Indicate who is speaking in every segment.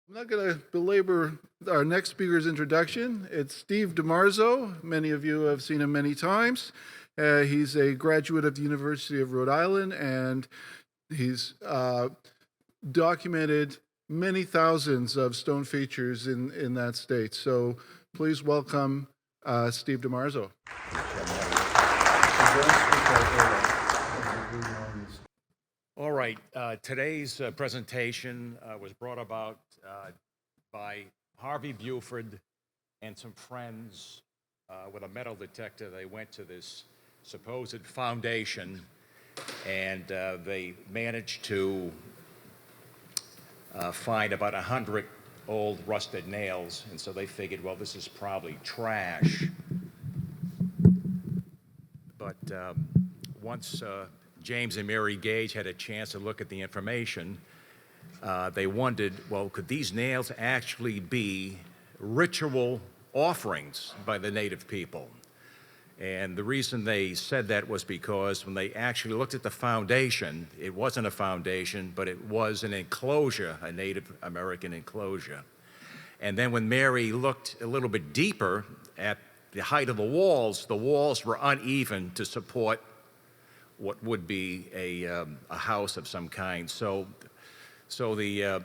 Speaker 1: I'm not going to belabor our next speaker's introduction. It's Steve DiMarzo. Many of you have seen him many times. He's a graduate of the University of Rhode Island, and he's documented many thousands of stone features in that state. So please welcome Steve DiMarzo.
Speaker 2: All right, today's presentation was brought about by Harvey Buford and some friends with a metal detector. They went to this supposed foundation and they managed to find about 100 old rusted nails, and so they figured, well, this is probably trash. But once James and Mary Gage had a chance to look at the information, they wondered, well, could these nails actually be ritual offerings by the native people? And the reason they said that was because when they actually looked at the foundation, it wasn't a foundation, but it was an enclosure, a Native American enclosure. And then when Mary looked a little bit deeper at the height of the walls were uneven to support what would be a house of some kind. So the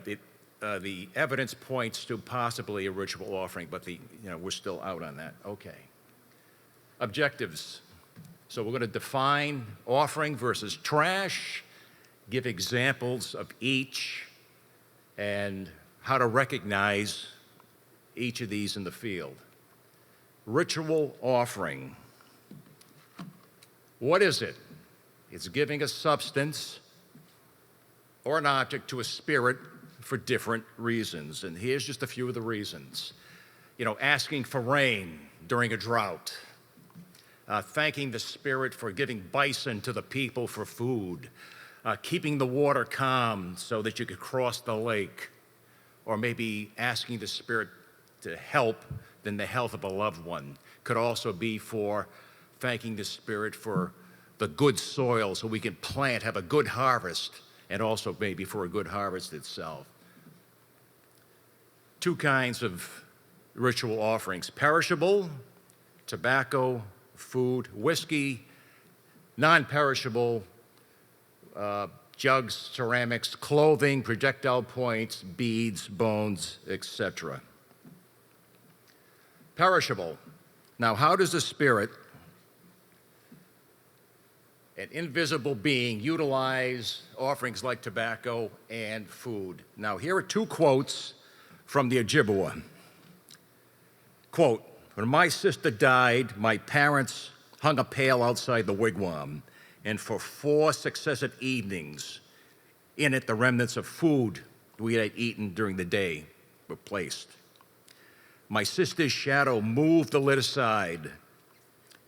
Speaker 2: evidence points to possibly a ritual offering, but we're still out on that. Okay. Objectives. So we're going to define offering versus trash, give examples of each, and how to recognize each of these in the field. Ritual offering. What is it? It's giving a substance or an object to a spirit for different reasons. And here's just a few of the reasons. Asking for rain during a drought. Thanking the spirit for giving bison to the people for food. Keeping the water calm so that you could cross the lake. Or maybe asking the spirit to help in the health of a loved one. Could also be for thanking the spirit for the good soil so we can plant, have a good harvest, and also maybe for a good harvest itself. Two kinds of ritual offerings: perishable, tobacco, food, whiskey; non-perishable, jugs, ceramics, clothing, projectile points, beads, bones, etc. Perishable. Now, how does the spirit, an invisible being, utilize offerings like tobacco and food? Now, here are two quotes from the Ojibwa. Quote, "When my sister died, my parents hung a pail outside the wigwam, and for 4 successive evenings, in it the remnants of food we had eaten during the day were placed. My sister's shadow moved the lid aside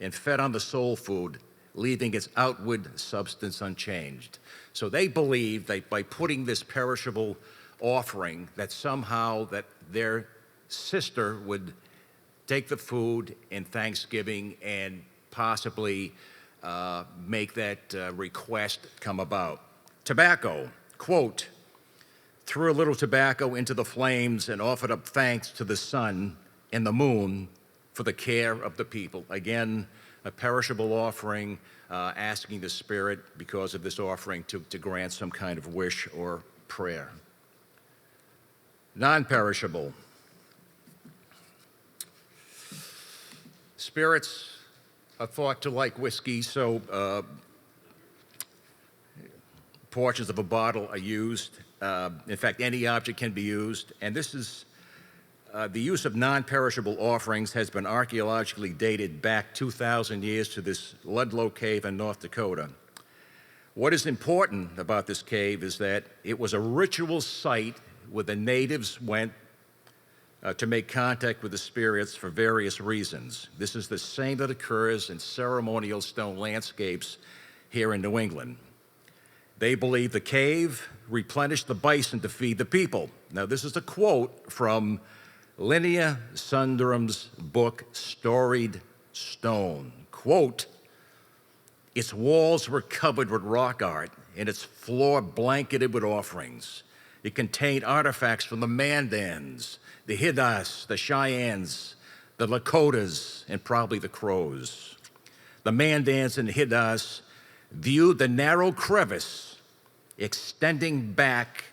Speaker 2: and fed on the soul food, leaving its outward substance unchanged." So they believe that by putting this perishable offering, that somehow that their sister would take the food in Thanksgiving and possibly make that request come about. Tobacco. Quote, "Threw a little tobacco into the flames and offered up thanks to the sun and the moon for the care of the people." Again, a perishable offering, asking the spirit, because of this offering, to grant some kind of wish or prayer. Non-perishable. Spirits are thought to like whiskey, so portions of a bottle are used. In fact, any object can be used, and this is the use of non-perishable offerings has been archaeologically dated back 2,000 years to this Ludlow Cave in North Dakota. What is important about this cave is that it was a ritual site where the natives went to make contact with the spirits for various reasons. This is the same that occurs in ceremonial stone landscapes here in New England. They believe the cave replenished the bison to feed the people. Now, this is a quote from Linnea Sundaram's book, Storied Stone. Quote, "Its walls were covered with rock art and its floor blanketed with offerings. It contained artifacts from the Mandans, the Hiddas, the Cheyennes, the Lakotas, and probably the Crows. The Mandans and Hiddas viewed the narrow crevice extending back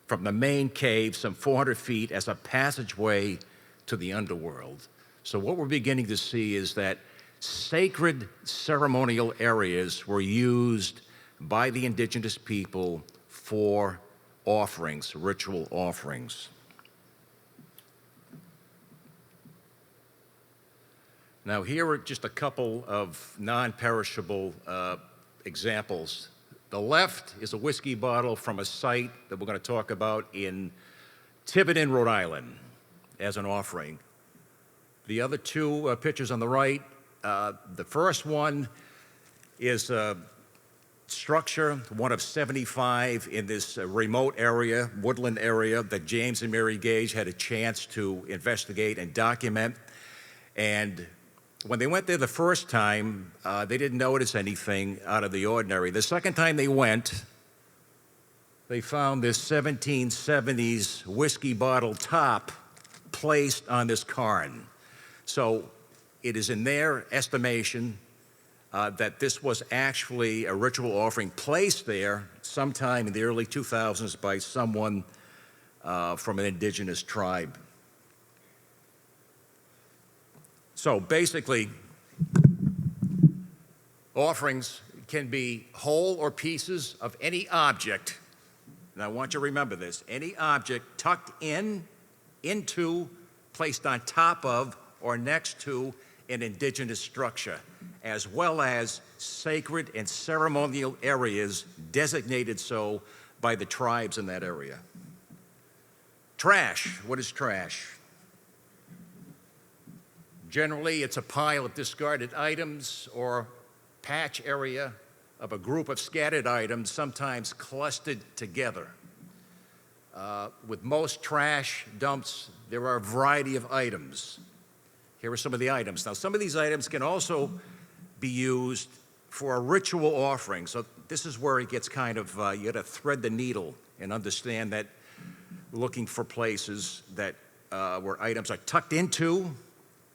Speaker 2: from the main cave some 400 feet as a passageway to the underworld. So what we're beginning to see is that sacred ceremonial areas were used by the indigenous people for offerings, ritual offerings. Now, here are just a couple of non-perishable examples. The left is a whiskey bottle from a site that we're going to talk about in Tiverton, Rhode Island, as an offering. The other two pictures on the right, the first one is a structure, one of 75 in this remote area, woodland area, that James and Mary Gage had a chance to investigate and document. And when they went there the first time, they didn't notice anything out of the ordinary. The second time they went, they found this 1770s whiskey bottle top placed on this cairn. So it is in their estimation that this was actually a ritual offering placed there sometime in the early 2000s by someone from an indigenous tribe. So basically, offerings can be whole or pieces of any object. And I want you to remember this: any object tucked in, into, placed on top of, or next to an indigenous structure, as well as sacred and ceremonial areas designated so by the tribes in that area. Trash. What is trash? Generally, it's a pile of discarded items or patch area of a group of scattered items, sometimes clustered together. With most trash dumps, there are a variety of items. Here are some of the items. Now, some of these items can also be used for a ritual offering. So this is where it gets kind of, you got to thread the needle and understand that looking for places that where items are tucked into,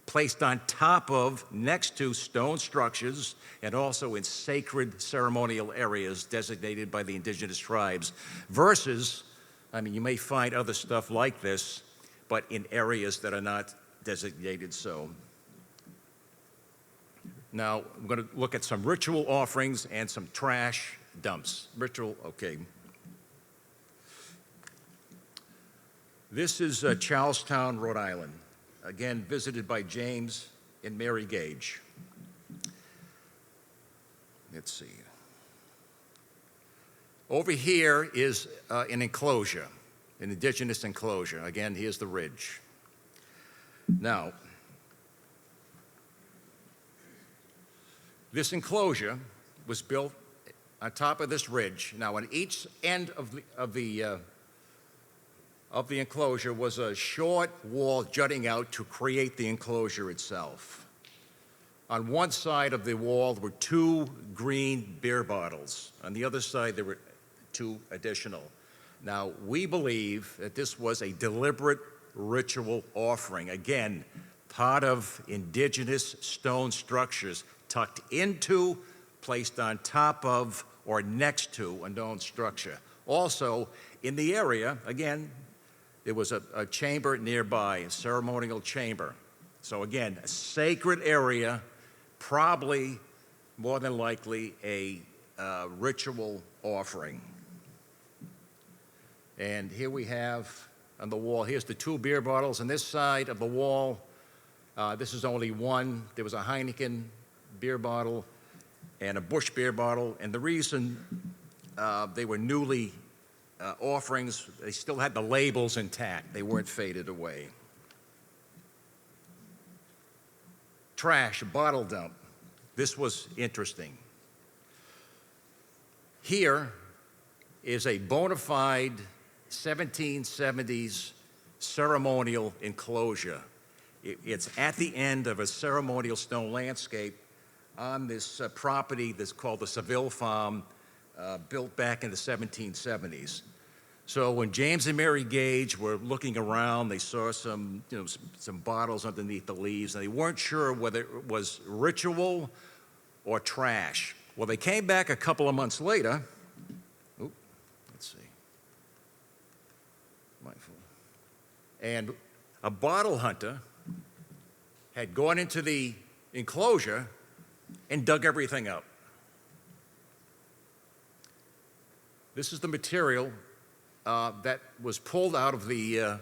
Speaker 2: placed on top of, next to stone structures, and also in sacred ceremonial areas designated by the indigenous tribes, versus, I mean, you may find other stuff like this, but in areas that are not designated so. Now, I'm going to look at some ritual offerings and some trash dumps. Ritual, okay. This is Charlestown, Rhode Island. Again, visited by James and Mary Gage. Let's see. Over here is an enclosure, an indigenous enclosure. Again, here's the ridge. Now, this enclosure was built on top of this ridge. Now, on each end of the enclosure was a short wall jutting out to create the enclosure itself. On one side of the wall were 2 green beer bottles. On the other side, there were 2 additional. Now, we believe that this was a deliberate ritual offering. Again, part of indigenous stone structures tucked into, placed on top of, or next to a known structure. Also, in the area, again, there was a chamber nearby, a ceremonial chamber. So again, a sacred area, probably, more than likely, a ritual offering. And here we have on the wall, here's the 2 beer bottles. On this side of the wall, this is only one. There was a Heineken beer bottle and a Busch beer bottle. And the reason they were newly offerings, they still had the labels intact. They weren't faded away. Trash, bottle dump. This was interesting. Here is a bona fide 1770s ceremonial enclosure. It's at the end of a ceremonial stone landscape on this property that's called the Seville Farm, built back in the 1770s. So when James and Mary Gage were looking around, they saw some, some bottles underneath the leaves, and they weren't sure whether it was ritual or trash. Well, they came back a couple of months later. Oop, let's see. Mindful. And a bottle hunter had gone into the enclosure and dug everything up. This is the material that was pulled out of the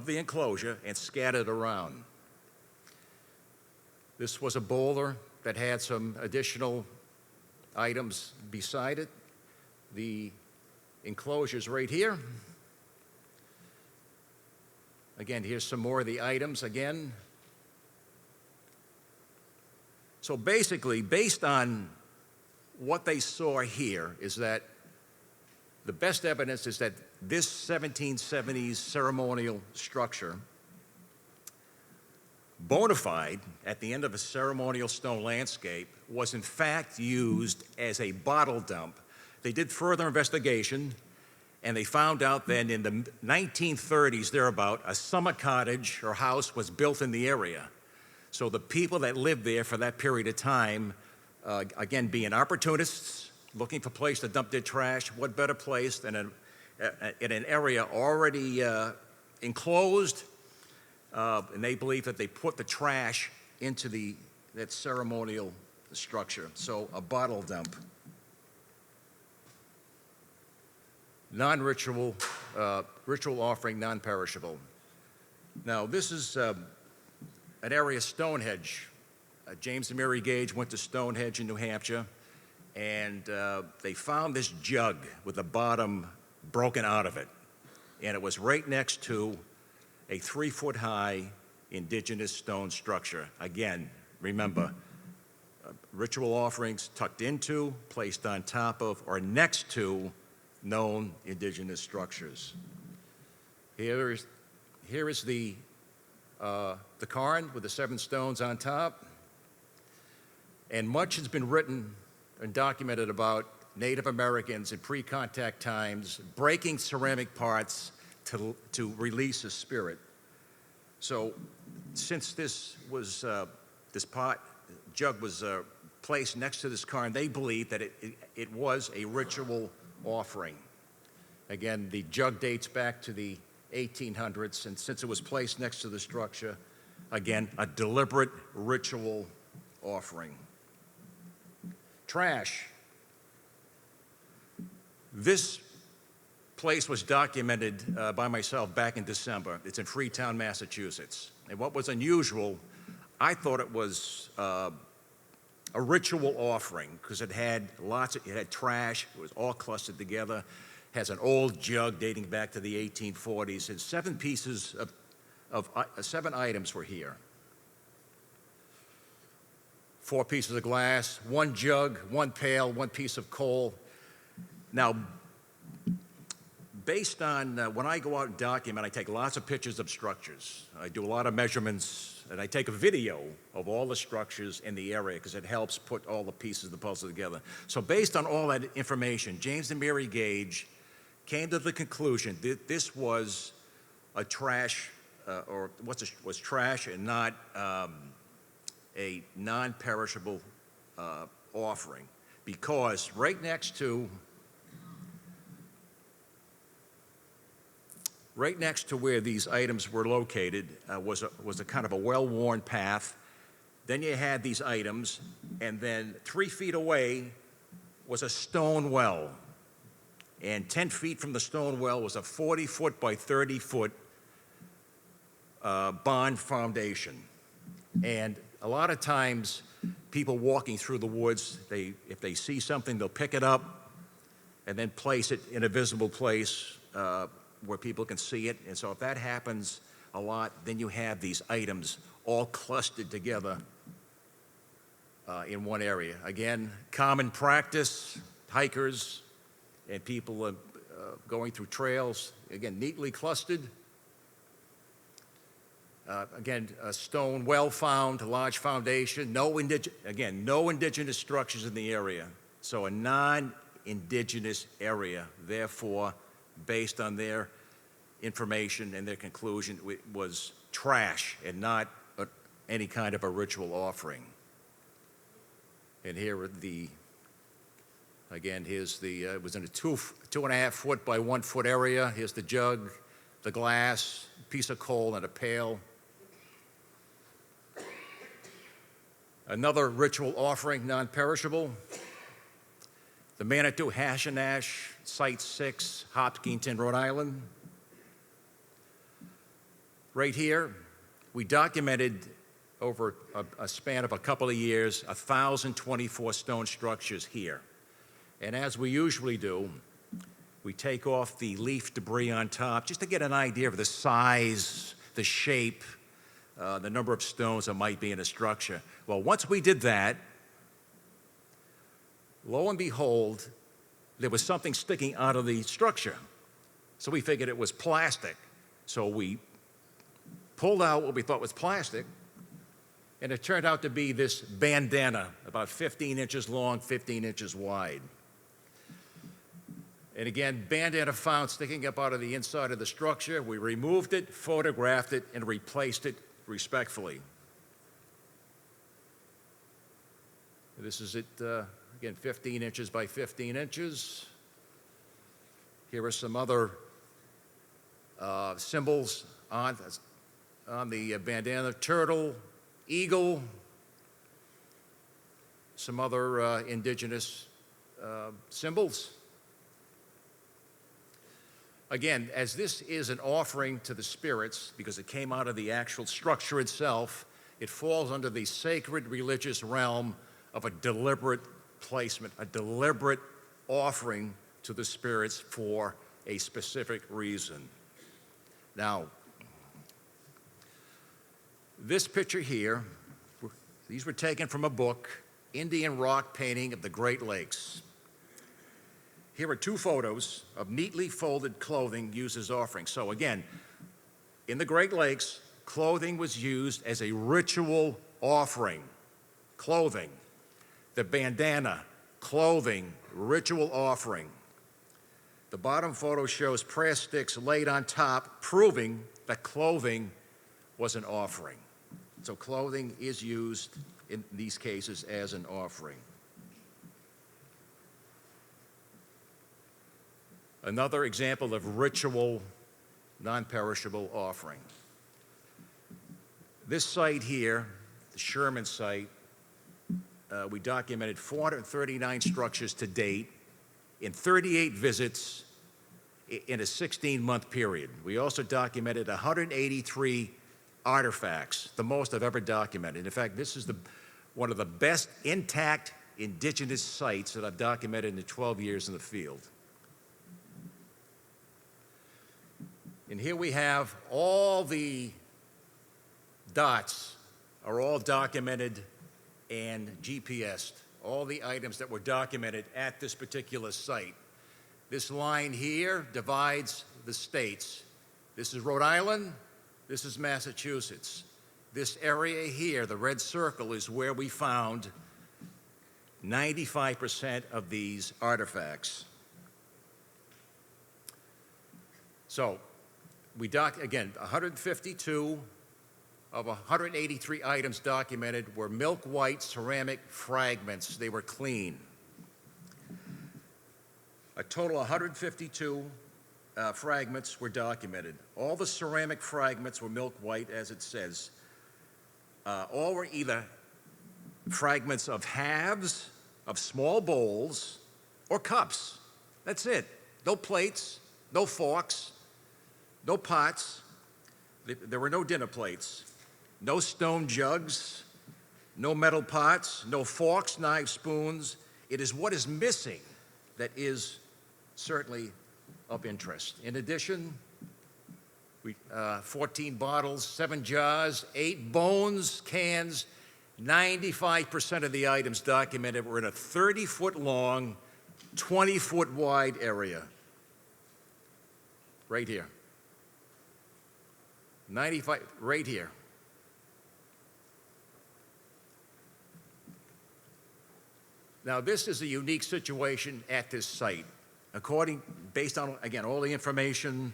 Speaker 2: enclosure and scattered around. This was a boulder that had some additional items beside it. The enclosure's right here. Again, here's some more of the items again. So basically, based on what they saw here, is that the best evidence is that this 1770s ceremonial structure, bona fide at the end of a ceremonial stone landscape, was in fact used as a bottle dump. They did further investigation, and they found out that in the 1930s, thereabout, a summer cottage or house was built in the area. So the people that lived there for that period of time, again, being opportunists, looking for a place to dump their trash, what better place than in an area already enclosed, and they believe that they put the trash into that ceremonial structure. So a bottle dump. Non-ritual, ritual offering, non-perishable. Now, this is an area of Stonehenge. James and Mary Gage went to Stonehenge in New Hampshire, and they found this jug with the bottom broken out of it. And it was right next to a 3-foot-high indigenous stone structure. Again, remember, ritual offerings tucked into, placed on top of, or next to known indigenous structures. Here is the cairn with the 7 stones on top. And much has been written and documented about Native Americans in pre-contact times breaking ceramic parts to release a spirit. So since this jug was placed next to this cairn, they believe that it was a ritual offering. Again, the jug dates back to the 1800s, and since it was placed next to the structure, again, a deliberate ritual offering. Trash. This place was documented by myself back in December. It's in Freetown, Massachusetts. And what was unusual, I thought it was a ritual offering because it had trash, it was all clustered together, has an old jug dating back to the 1840s, and 7 pieces of 7 items were here. 4 pieces of glass, 1 jug, 1 pail, 1 piece of coal. Now, based on when I go out and document, I take lots of pictures of structures. I do a lot of measurements, and I take a video of all the structures in the area because it helps put all the pieces of the puzzle together. So based on all that information, James and Mary Gage came to the conclusion that this was a trash, was trash and not a non-perishable offering, because right next to where these items were located was a kind of a well-worn path. Then you had these items, and then 3 feet away was a stone well. And 10 feet from the stone well was a 40-foot by 30-foot bond foundation. And a lot of times, people walking through the woods, if they see something, they'll pick it up and then place it in a visible place where people can see it. And so if that happens a lot, then you have these items all clustered together in one area. Again, common practice, hikers and people going through trails, again, neatly clustered. Again, a stone well found, a large foundation, no indigenous structures in the area. So a non-indigenous area, therefore based on their information and their conclusion, it was trash and not any kind of a ritual offering. And here are the, again, here's the, it was in a 2.5 foot by 1 foot area. Here's the jug, the glass, piece of coal, and a pail. Another ritual offering, non-perishable. The Manitou Hash and Ash, Site 6, Hopkinton, Rhode Island. Right here, we documented over a span of a couple of years, 1,024 stone structures here. And as we usually do, we take off the leaf debris on top just to get an idea of the size, the shape, the number of stones that might be in a structure. Well, once we did that, lo and behold, there was something sticking out of the structure. So we figured it was plastic. So we pulled out what we thought was plastic, and it turned out to be this bandana, about 15 inches long, 15 inches wide. And again, bandana found sticking up out of the inside of the structure. We removed it, photographed it, and replaced it respectfully. This is it, again, 15 inches by 15 inches. Here are some other symbols on the bandana: turtle, eagle, some other indigenous symbols. Again, as this is an offering to the spirits, because it came out of the actual structure itself, it falls under the sacred religious realm of a deliberate placement, a deliberate offering to the spirits for a specific reason. Now, this picture here, these were taken from a book, Indian Rock Painting of the Great Lakes. Here are 2 photos of neatly folded clothing used as offerings. So again, in the Great Lakes, clothing was used as a ritual offering. Clothing. The bandana, clothing, ritual offering. The bottom photo shows prayer sticks laid on top, proving that clothing was an offering. So clothing is used in these cases as an offering. Another example of ritual, non-perishable offering. This site here, the Sherman site, we documented 439 structures to date in 38 visits in a 16-month period. We also documented 183 artifacts, the most I've ever documented. In fact, this is one of the best intact indigenous sites that I've documented in the 12 years in the field. And here we have all the dots are all documented and GPSed, all the items that were documented at this particular site. This line here divides the states. This is Rhode Island, this is Massachusetts. This area here, the red circle, is where we found 95% of these artifacts. So, again, 152 of 183 items documented were milk white ceramic fragments. They were clean. A total of 152 fragments were documented. All the ceramic fragments were milk white, as it says. All were either fragments of halves of small bowls or cups. That's it. No plates, no forks, no pots. There were no dinner plates, no stone jugs, no metal pots, no forks, knives, spoons. It is what is missing that is certainly of interest. In addition, 14 bottles, 7 jars, 8 bones, cans. 95% of the items documented were in a 30-foot long, 20-foot wide area. Right here. 95, right here. Now, this is a unique situation at this site. based on, again, all the information,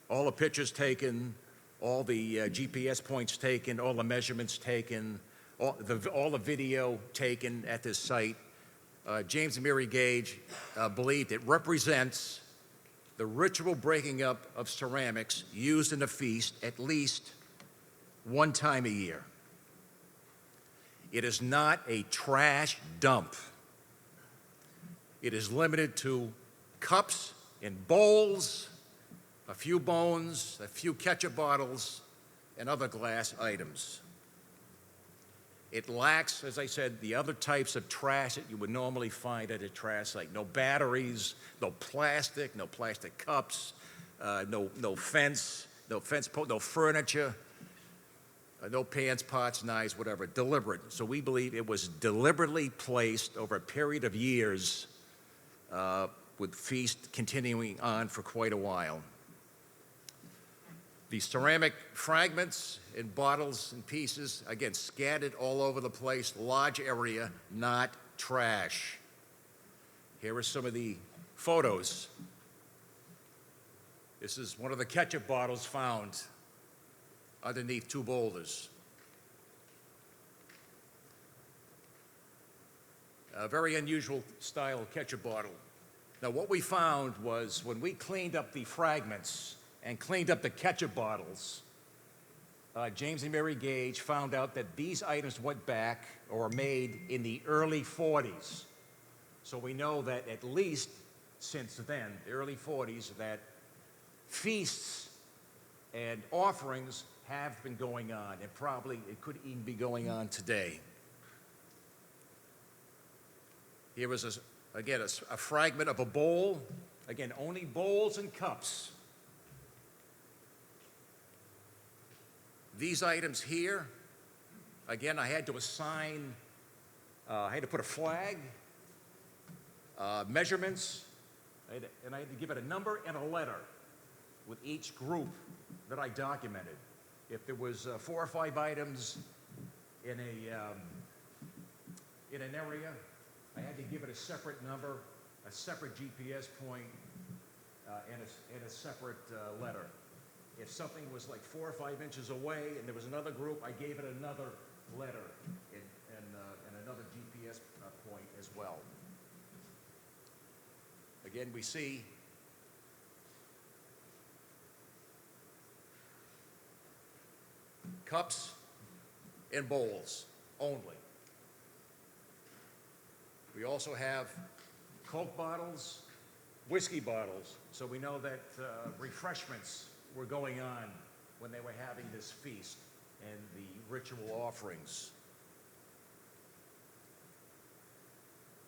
Speaker 2: all the pictures taken, all the GPS points taken, all the measurements taken, all the video taken at this site, James and Mary Gage believed it represents the ritual breaking up of ceramics used in a feast at least one time a year. It is not a trash dump. It is limited to cups and bowls, a few bones, a few ketchup bottles, and other glass items. It lacks, as I said, the other types of trash that you would normally find at a trash site. No batteries, no plastic cups, no fence, no furniture, no pans, pots, knives, whatever, deliberate. So we believe it was deliberately placed over a period of years with feast continuing on for quite a while. The ceramic fragments and bottles and pieces, again, scattered all over the place, large area, not trash. Here are some of the photos. This is one of the ketchup bottles found underneath two boulders. A very unusual style ketchup bottle. Now, what we found was when we cleaned up the fragments and cleaned up the ketchup bottles, James and Mary Gage found out that these items went back or were made in the early 40s. So we know that at least since then, the early 40s, that feasts and offerings have been going on, and probably it could even be going on today. Here is, again, a fragment of a bowl. Again, only bowls and cups. These items here, again, I had to assign, I had to put a flag, measurements, and I had to give it a number and a letter with each group that I documented. If there was 4 or 5 items in an area, I had to give it a separate number, a separate GPS point, and a separate letter. If something was like 4 or 5 inches away and there was another group, I gave it another letter and another GPS point as well. Again, we see cups and bowls only. We also have Coke bottles, whiskey bottles, so we know that refreshments were going on when they were having this feast and the ritual offerings.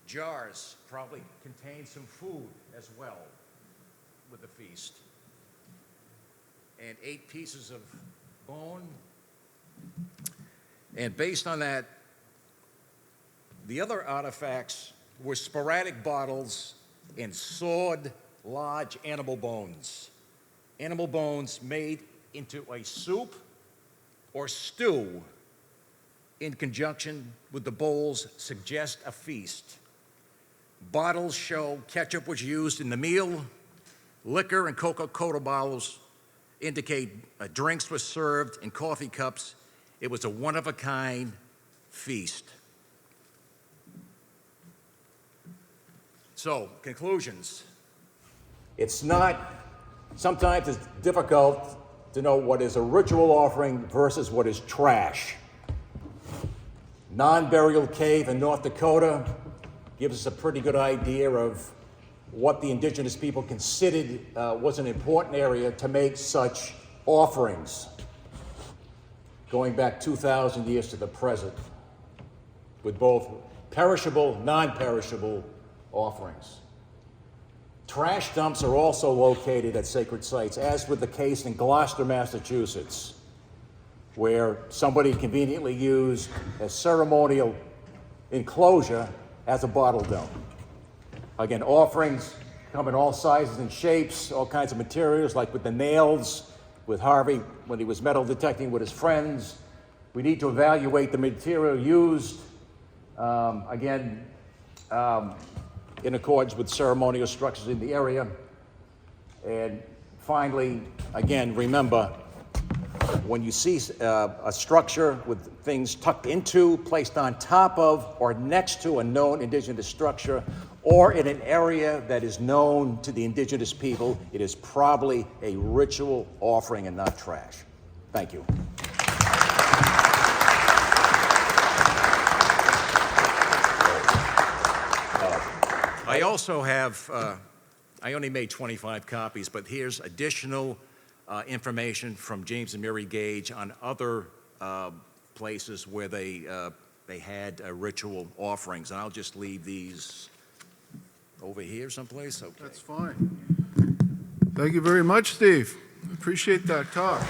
Speaker 2: Jars probably contained some food as well with the feast. And 8 pieces of bone. And based on that, the other artifacts were sporadic bottles and sawed large animal bones. Animal bones made into a soup or stew in conjunction with the bowls suggest a feast. Bottles show ketchup was used in the meal. Liquor and Coca-Cola bottles indicate drinks were served in coffee cups. It was a one-of-a-kind feast. So, conclusions. Sometimes it's difficult to know what is a ritual offering versus what is trash. Non-burial cave in North Dakota gives us a pretty good idea of what the indigenous people considered was an important area to make such offerings, going back 2,000 years to the present, with both perishable, non-perishable offerings. Trash dumps are also located at sacred sites, as with the case in Gloucester, Massachusetts, where somebody conveniently used a ceremonial enclosure as a bottle dump. Again, offerings come in all sizes and shapes, all kinds of materials, like with the nails, with Harvey when he was metal detecting with his friends. We need to evaluate the material used. in accordance with ceremonial structures in the area. And finally, again, remember, when you see a structure with things tucked into, placed on top of, or next to a known indigenous structure, or in an area that is known to the indigenous people, it is probably a ritual offering and not trash. Thank you. I also have, I only made 25 copies, but here's additional information from James and Mary Gage on other places where they had ritual offerings. And I'll just leave these over here someplace. Okay.
Speaker 1: That's fine. Thank you very much, Steve. Appreciate that talk.